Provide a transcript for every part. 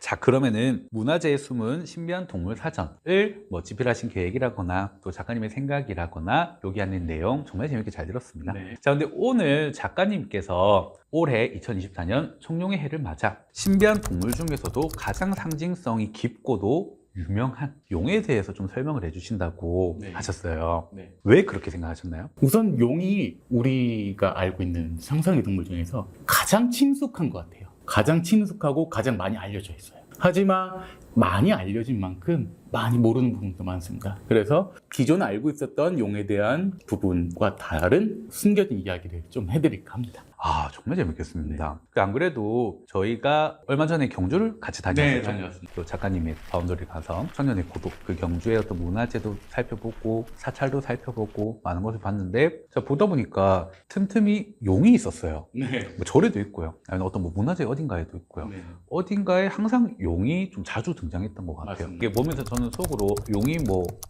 자, 그러면은 문화재에 숨은 신비한 동물 사전을 집필하신 계획이라거나 또 작가님의 생각이라거나 여기 하는 내용 정말 재밌게 잘 들었습니다. 네. 자, 근데 오늘 작가님께서 올해 2024년 청룡의 해를 맞아 신비한 동물 중에서도 가장 상징성이 깊고도 유명한 용에 대해서 좀 설명을 해주신다고 네. 하셨어요. 네. 왜 그렇게 생각하셨나요? 우선 용이 우리가 알고 있는 상상의 동물 중에서 가장 친숙한 것 같아요. 가장 친숙하고 가장 많이 알려져 있어요. 하지만 많이 알려진 만큼 많이 모르는 부분도 많습니다. 그래서 기존에 알고 있었던 용에 대한 부분과 다른 숨겨진 이야기를 좀 해드릴까 합니다. 아, 정말 재밌겠습니다. 안 그래도 저희가 얼마 전에 경주를 같이 다녔었죠. 다녀왔습니다. 또 작가님의 바운더리 가서 청년의 고독, 그 경주의 어떤 문화재도 살펴보고 사찰도 살펴보고 많은 것을 봤는데 제가 보다 보니까 틈틈이 용이 있었어요. 네. 뭐 절에도 있고요. 아니면 어떤 문화재 어딘가에도 있고요. 네. 어딘가에 항상 용이 좀 자주 등장했던 것 같아요. 맞습니다. 이게 보면서 저는 속으로 용이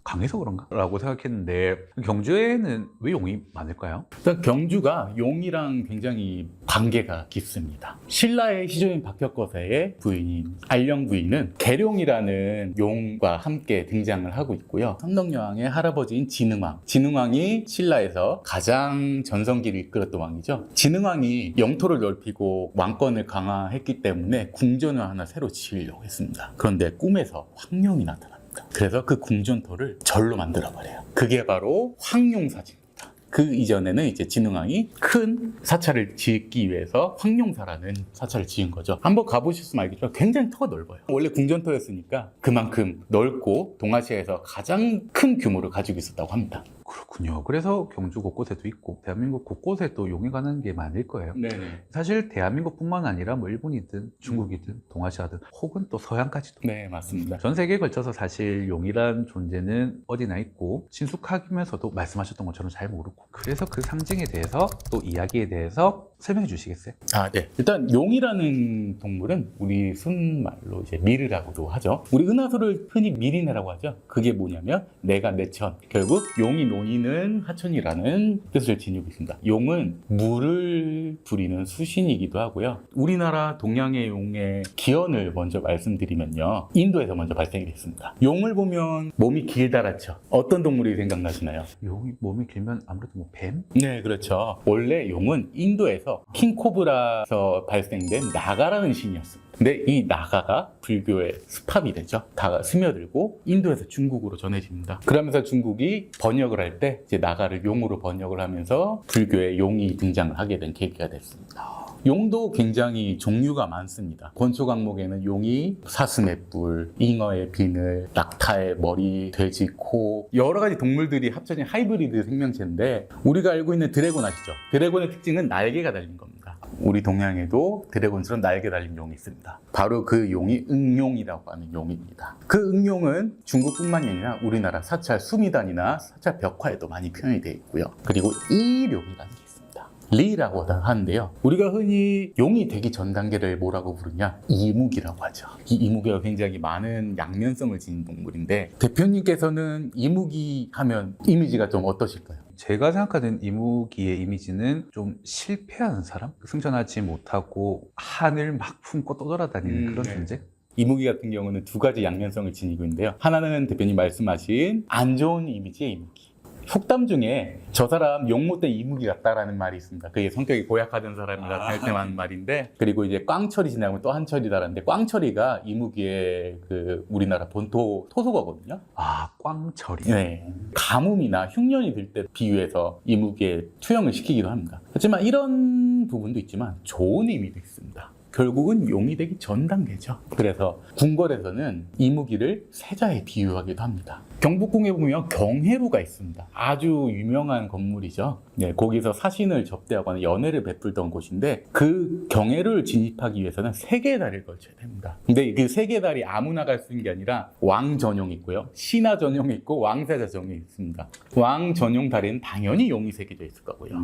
강해서 그런가? 라고 생각했는데 경주에는 왜 용이 많을까요? 일단 경주가 용이랑 굉장히 관계가 깊습니다. 신라의 시조인 박혁거세의 부인인 알령 부인은 계룡이라는 용과 함께 등장을 하고 있고요. 선덕여왕의 할아버지인 진흥왕. 진흥왕이 신라에서 가장 전성기를 이끌었던 왕이죠. 진흥왕이 영토를 넓히고 왕권을 강화했기 때문에 궁전을 하나 새로 지으려고 했습니다. 그런데 꿈에서 황룡이 나타납니다. 그래서 그 궁전토를 절로 만들어버려요. 그게 바로 황룡사지입니다. 그 이전에는 이제 진흥왕이 큰 사찰을 짓기 위해서 황룡사라는 사찰을 지은 거죠. 한번 가보셨으면 알겠지만 굉장히 터가 넓어요. 원래 궁전토였으니까 그만큼 넓고 동아시아에서 가장 큰 규모를 가지고 있었다고 합니다. 그렇군요. 그래서 경주 곳곳에도 있고 대한민국 곳곳에 또 용이 가는 게 많을 거예요. 네네. 사실 대한민국뿐만 아니라 일본이든 중국이든 동아시아든 혹은 또 서양까지도 네, 맞습니다. 전 세계에 걸쳐서 사실 용이란 존재는 어디나 있고 친숙하면서도 말씀하셨던 것처럼 잘 모르고 그래서 그 상징에 대해서 또 이야기에 대해서 설명해 주시겠어요? 네. 일단 용이라는 동물은 우리 순말로 이제 미르라고도 하죠. 우리 은하수를 흔히 미리네라고 하죠. 그게 뭐냐면 내가 내천. 결국 용이 논이는 하천이라는 뜻을 지니고 있습니다. 용은 물을 부리는 수신이기도 하고요. 우리나라 동양의 용의 기원을 먼저 말씀드리면요. 인도에서 먼저 발생이 됐습니다. 용을 보면 몸이 길다랗죠. 어떤 동물이 생각나시나요? 용이 몸이 길면 아무래도 뱀? 네, 그렇죠. 원래 용은 인도에서 킹코브라에서 발생된 나가라는 신이었습니다. 근데 이 나가가 불교의 수팝이 되죠. 다 스며들고 인도에서 중국으로 전해집니다. 그러면서 중국이 번역을 할 때 이제 나가를 용으로 번역을 하면서 불교의 용이 등장을 하게 된 계기가 됐습니다. 용도 굉장히 종류가 많습니다. 권초 강목에는 용이 사슴의 뿔, 잉어의 비늘, 낙타의 머리, 돼지 코 여러 가지 동물들이 합쳐진 하이브리드 생명체인데 우리가 알고 있는 드래곤 아시죠? 드래곤의 특징은 날개가 달린 겁니다. 우리 동양에도 드래곤처럼 날개 달린 용이 있습니다. 바로 그 용이 응용이라고 하는 용입니다. 그 응용은 중국뿐만이 아니라 우리나라 사찰 수미단이나 사찰 벽화에도 많이 표현이 되어 있고요. 그리고 이룡이라는 게 있습니다. 리라고 하는데요. 우리가 흔히 용이 되기 전 단계를 뭐라고 부르냐? 이무기라고 하죠. 이 이무기가 굉장히 많은 양면성을 지닌 동물인데 대표님께서는 이무기 하면 이미지가 좀 어떠실까요? 제가 생각하는 이무기의 이미지는 좀 실패한 사람? 승천하지 못하고 하늘 막 품고 떠돌아다니는 그런 네. 존재? 이무기 같은 경우는 두 가지 양면성을 지니고 있는데요. 하나는 대표님 말씀하신 안 좋은 이미지의 이무기. 속담 중에 저 사람 용 못된 이무기 같다라는 말이 있습니다. 그게 성격이 고약하던 사람이 나타날 때 하는 말인데 그리고 이제 꽝철이 지나면 또 한철이다라는데 꽝철이가 이무기의 그 우리나라 본토 토속어거든요. 아, 꽝철이. 네. 가뭄이나 흉년이 들 때 비유해서 이무기에 투영을 시키기도 합니다. 하지만 이런 부분도 있지만 좋은 의미도 있습니다. 결국은 용이 되기 전 단계죠. 그래서 궁궐에서는 이무기를 세자에 비유하기도 합니다. 경복궁에 보면 경회루가 있습니다. 아주 유명한 건물이죠. 네, 거기서 사신을 접대하거나 연회를 베풀던 곳인데 그 경회루를 진입하기 위해서는 3개의 다리를 걸쳐야 됩니다. 근데 그 3개의 다리 아무나 갈 수 있는 게 아니라 왕 전용이 있고요. 신하 전용이 있고 왕세자 전용이 있습니다. 왕 전용 다리는 당연히 용이 새겨져 있을 거고요.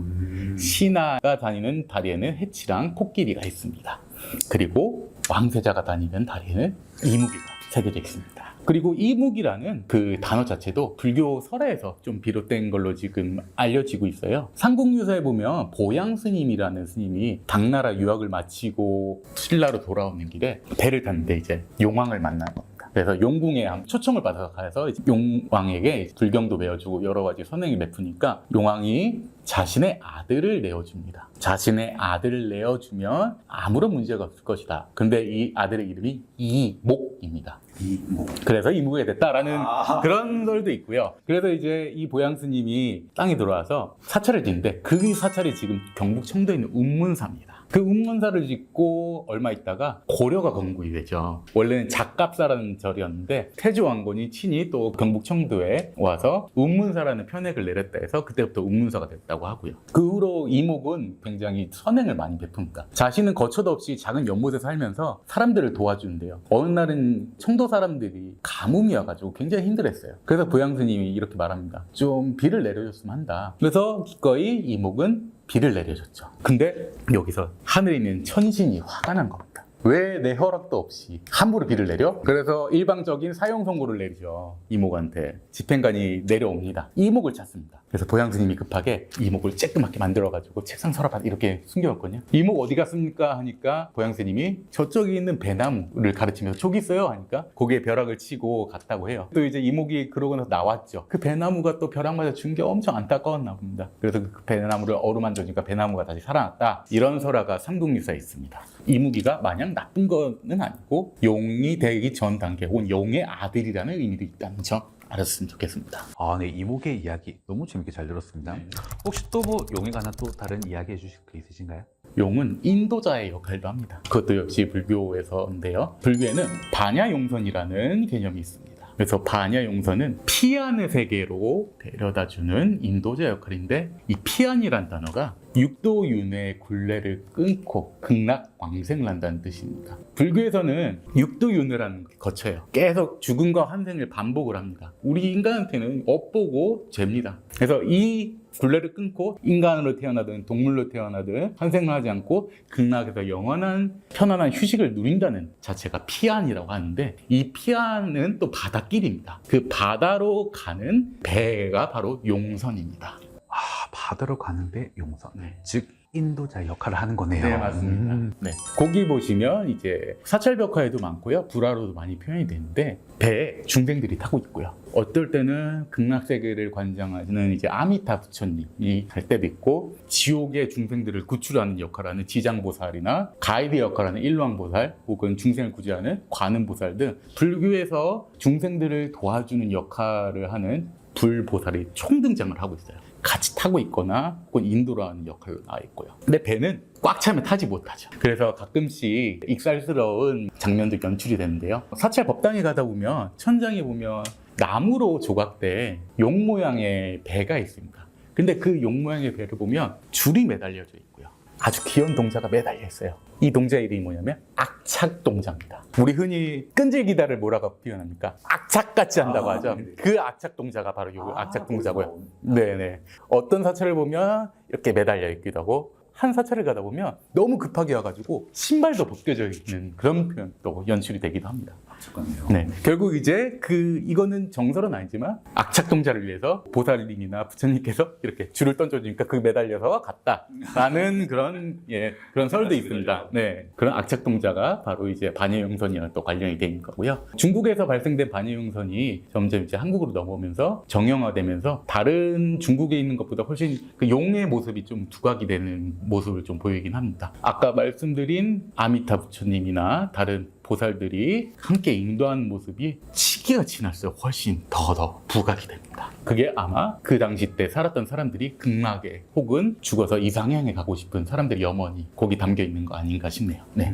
신하가 다니는 다리에는 해치랑 코끼리가 있습니다. 그리고 왕세자가 다니는 다리에는 이무기가 새겨져 있습니다. 그리고 이묵이라는 그 단어 자체도 불교 설에서 좀 비롯된 걸로 지금 알려지고 있어요. 삼국유사에 보면 보양 스님이라는 스님이 당나라 유학을 마치고 신라로 돌아오는 길에 배를 탔는데 이제 용왕을 만난 겁니다. 그래서 용궁에 초청을 받아서 가서 용왕에게 불경도 배워주고 여러 가지 선행을 베푸니까 용왕이 자신의 아들을 내어줍니다. 자신의 아들을 내어주면 아무런 문제가 없을 것이다. 근데 이 아들의 이름이 이목입니다. 그래서 이목이 됐다라는 그런 설도 있고요. 그래서 이제 이 보양 스님이 땅에 들어와서 사찰을 짓는데 그 사찰이 지금 경북 청도에 있는 운문사입니다. 그 운문사를 짓고 얼마 있다가 고려가 건국이 되죠. 원래는 작갑사라는 절이었는데 태조왕건이 친히 또 경북 청도에 와서 운문사라는 편액을 내렸다 해서 그때부터 운문사가 됐다고 하고요. 그 후로 이목은 굉장히 선행을 많이 베풉니다. 자신은 거처도 없이 작은 연못에 살면서 사람들을 도와주는데요. 어느 날은 청도 사람들이 가뭄이 와가지고 굉장히 힘들었어요. 그래서 보양 스님이 이렇게 말합니다. 좀 비를 내려줬으면 한다. 그래서 기꺼이 이목은 비를 내려줬죠. 근데 여기서 하늘에 있는 천신이 화가 난 겁니다. 왜 내 허락도 없이 함부로 비를 내려? 그래서 일방적인 사형 선고를 내리죠. 이목한테. 집행관이 내려옵니다. 이목을 찾습니다. 그래서 보양 스님이 급하게 이목을 쬐끄맣게 만들어가지고 책상 서랍 이렇게 숨겨왔거든요. 이목 어디 갔습니까? 하니까 보양 스님이 저쪽에 있는 배나무를 가르치면서 저기 있어요 하니까 거기에 벼락을 치고 갔다고 해요. 또 이제 이목이 그러고 나서 나왔죠. 그 배나무가 또 벼락 맞아 죽은 게 엄청 안타까웠나 봅니다. 그래서 그 배나무를 어루만져주니까 배나무가 다시 살아났다. 이런 설화가 삼국유사에 있습니다. 이무기가 마냥 나쁜 거는 아니고 용이 되기 전 단계 혹은 용의 아들이라는 의미도 있다는 점 알았으면 좋겠습니다. 네, 이목의 이야기 너무 재밌게 잘 들었습니다. 혹시 또 뭐 용에 관한 또 다른 이야기 해주실 거 있으신가요? 용은 인도자의 역할도 합니다. 그것도 역시 불교에서인데요. 불교에는 반야용선이라는 개념이 있습니다. 그래서 반야용선은 피안의 세계로 데려다주는 인도자 역할인데 이 피안이란 단어가 육도윤회의 굴레를 끊고 극락왕생을 한다는 뜻입니다. 불교에서는 육도윤회라는 게 거쳐요. 계속 죽음과 환생을 반복을 합니다. 우리 인간한테는 업보고 죄입니다. 그래서 이 굴레를 끊고 인간으로 태어나든 동물로 태어나든 환생을 하지 않고 극락에서 영원한 편안한 휴식을 누린다는 자체가 피안이라고 하는데 이 피안은 또 바닷길입니다. 그 바다로 가는 배가 바로 용선입니다. 바다로 가는데 용선. 즉 인도자 역할을 하는 거네요. 네, 맞습니다. 네. 거기 보시면 이제 사찰벽화에도 많고요. 불화로도 많이 표현이 되는데 배에 중생들이 타고 있고요. 어떨 때는 극락세계를 관장하는 이제 아미타 부처님이 갈 때도 있고 지옥의 중생들을 구출하는 역할을 하는 지장보살이나 가이드 역할을 하는 일왕보살 혹은 중생을 구제하는 관음보살 등 불교에서 중생들을 도와주는 역할을 하는 불보살이 총등장을 하고 있어요. 같이 타고 있거나 혹은 인도로 하는 역할로 나와 있고요. 근데 배는 꽉 차면 타지 못하죠. 그래서 가끔씩 익살스러운 장면도 연출이 되는데요. 사찰 법당에 가다 보면 천장에 보면 나무로 조각된 용 모양의 배가 있습니다. 근데 그 용 모양의 배를 보면 줄이 매달려져 있고요. 아주 귀여운 동자가 매달려 있어요. 이 동자의 이름이 뭐냐면 악착동자입니다. 우리 흔히 끈질기다를 뭐라고 표현합니까? 악착같이 한다고 하죠. 그 악착동자가 바로 이 악착동자고요. 네네. 어떤 사찰을 보면 이렇게 매달려 있기도 하고 한 사찰을 가다 보면 너무 급하게 와가지고 신발도 벗겨져 있는 그런 표현도 연출이 되기도 합니다. 네. 결국 이제 이거는 정설은 아니지만 악착동자를 위해서 보살님이나 부처님께서 이렇게 줄을 던져주니까 그 매달려서 갔다라는 그런 설도 있습니다. 네. 그런 악착동자가 바로 이제 반야용선이랑 또 관련이 돼 있는 거고요. 중국에서 발생된 반야용선이 점점 이제 한국으로 넘어오면서 정형화되면서 다른 중국에 있는 것보다 훨씬 그 용의 모습이 좀 두각이 되는 모습을 좀 보이긴 합니다. 아까 말씀드린 아미타 부처님이나 다른 보살들이 함께 인도하는 모습이 시기가 지날수록 훨씬 더 부각이 됩니다. 그게 아마 그 당시 때 살았던 사람들이 극락에 혹은 죽어서 이상향에 가고 싶은 사람들의 염원이 거기 담겨 있는 거 아닌가 싶네요. 네.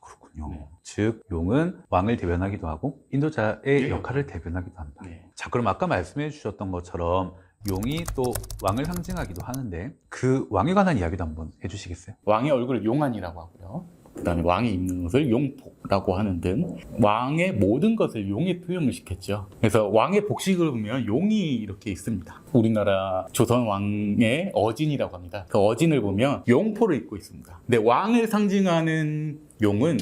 그렇군요. 네. 즉 용은 왕을 대변하기도 하고 인도자의 역할을 대변하기도 한다. 자, 그럼 아까 말씀해 주셨던 것처럼 용이 또 왕을 상징하기도 하는데 그 왕에 관한 이야기도 한번 해주시겠어요? 왕의 얼굴을 용안이라고 하고요. 그 다음에 왕이 입는 것을 용복라고 하는 등 왕의 모든 것을 용에 표현을 시켰죠. 그래서 왕의 복식을 보면 용이 이렇게 있습니다. 우리나라 조선 왕의 어진이라고 합니다. 그 어진을 보면 용포를 입고 있습니다. 근데 왕을 상징하는 용은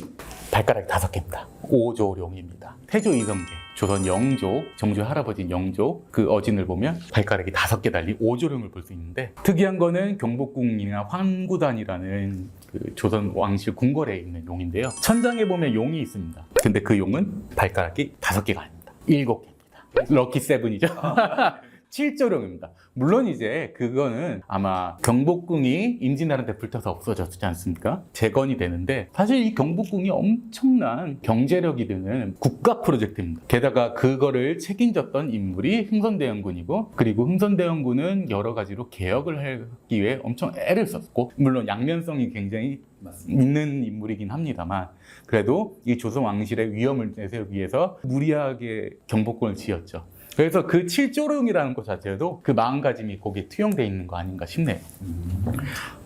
발가락이 5개입니다. 오조룡입니다. 태조 이성계, 조선 영조, 정조 할아버지 영조 그 어진을 보면 발가락이 5개 달린 오조룡을 볼 수 있는데, 특이한 거는 경복궁이나 황구단이라는 그 조선 왕실 궁궐에 있는 용인데요. 천장에 보면 용이 있습니다. 근데 그 용은 발가락이 5개가 아닙니다. 7개입니다. 럭키 세븐이죠. 7조룡입니다. 물론 이제 그거는 아마 경복궁이 임진왜란때 불타서 없어졌지 않습니까? 재건이 되는데, 사실 이 경복궁이 엄청난 경제력이 드는 국가 프로젝트입니다. 게다가 그거를 책임졌던 인물이 흥선대원군이고, 그리고 흥선대원군은 여러 가지로 개혁을 하기 위해 엄청 애를 썼고, 물론 양면성이 굉장히 있는 인물이긴 합니다만, 그래도 이 조선 왕실의 위엄을 내세우기 위해서 무리하게 경복궁을 지었죠. 그래서 그 7조룡이라는 것 자체도 그 마음가짐이 거기에 투영되어 있는 거 아닌가 싶네요.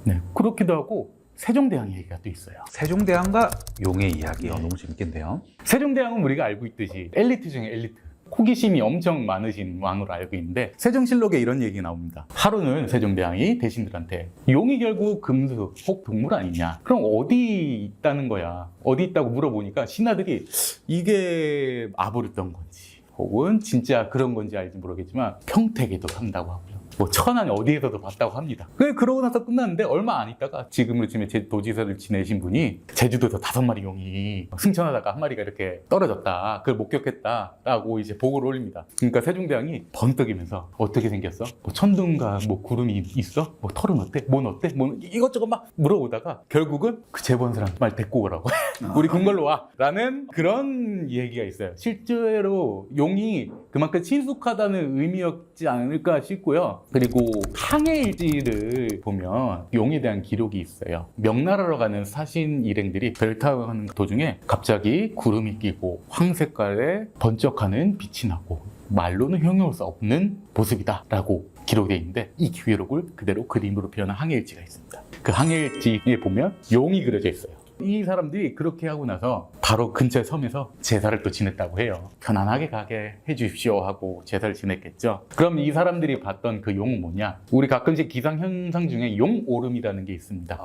네, 그렇기도 하고 세종대왕 얘기가 또 있어요. 세종대왕과 용의 이야기요. 너무 재밌겠네요. 세종대왕은 우리가 알고 있듯이 엘리트 중에 엘리트, 호기심이 엄청 많으신 왕으로 알고 있는데, 세종실록에 이런 얘기 나옵니다. 하루는 세종대왕이 대신들한테 용이 결국 금수 혹 동물 아니냐, 그럼 어디 있다는 거야, 어디 있다고 물어보니까 신하들이 이게 아부르던 건지 혹은 진짜 그런 건지 알지 모르겠지만 평택에도 산다고 하고요, 뭐 천안 어디에서도 봤다고 합니다. 그러고 나서 끝났는데, 얼마 안 있다가 지금으로 치면 제 도지사를 지내신 분이 제주도에서 5마리 용이 승천하다가 한 마리가 이렇게 떨어졌다, 그걸 목격했다라고 이제 보고를 올립니다. 그러니까 세종대왕이 번뜩이면서 어떻게 생겼어? 뭐 천둥과 뭐 구름이 있어? 뭐 털은 어때? 뭔 어때? 뭐 이것저것 막 물어보다가 결국은 그 재본사랑 말 데리고 오라고 우리 궁궐로 와 라는 그런 얘기가 있어요. 실제로 용이 그만큼 친숙하다는 의미였지 않을까 싶고요. 그리고 항해일지를 보면 용에 대한 기록이 있어요. 명나라로 가는 사신 일행들이 배를 타고 가는 도중에 갑자기 구름이 끼고 황색깔의 번쩍하는 빛이 나고 말로는 형용할 수 없는 모습이다 라고 기록되어 있는데, 이 기록을 그대로 그림으로 표현한 항해일지가 있습니다. 그 항해일지에 보면 용이 그려져 있어요. 이 사람들이 그렇게 하고 나서 바로 근처의 섬에서 제사를 또 지냈다고 해요. 편안하게 가게 해주십시오 하고 제사를 지냈겠죠. 그럼 이 사람들이 봤던 그 용은 뭐냐? 우리 가끔씩 기상현상 중에 용오름이라는 게 있습니다.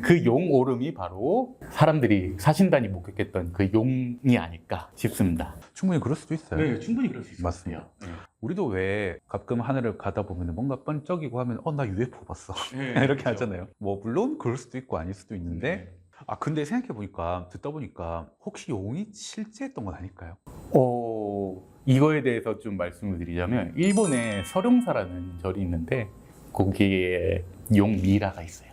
그 용오름이 바로 사람들이 사신단이 목격했던 그 용이 아닐까 싶습니다. 충분히 그럴 수도 있어요. 네, 충분히 그럴 수 있어요. 맞습니다. 우리도 왜 가끔 하늘을 가다 보면 뭔가 번쩍이고 하면 나 UFO 봤어 이렇게 그렇죠. 하잖아요. 뭐 물론 그럴 수도 있고 아닐 수도 있는데, 근데 생각해보니까, 듣다 보니까 혹시 용이 실제했던 건 아닐까요? 이거에 대해서 좀 말씀을 드리자면, 일본에 설용사라는 절이 있는데 거기에 용 미라가 있어요.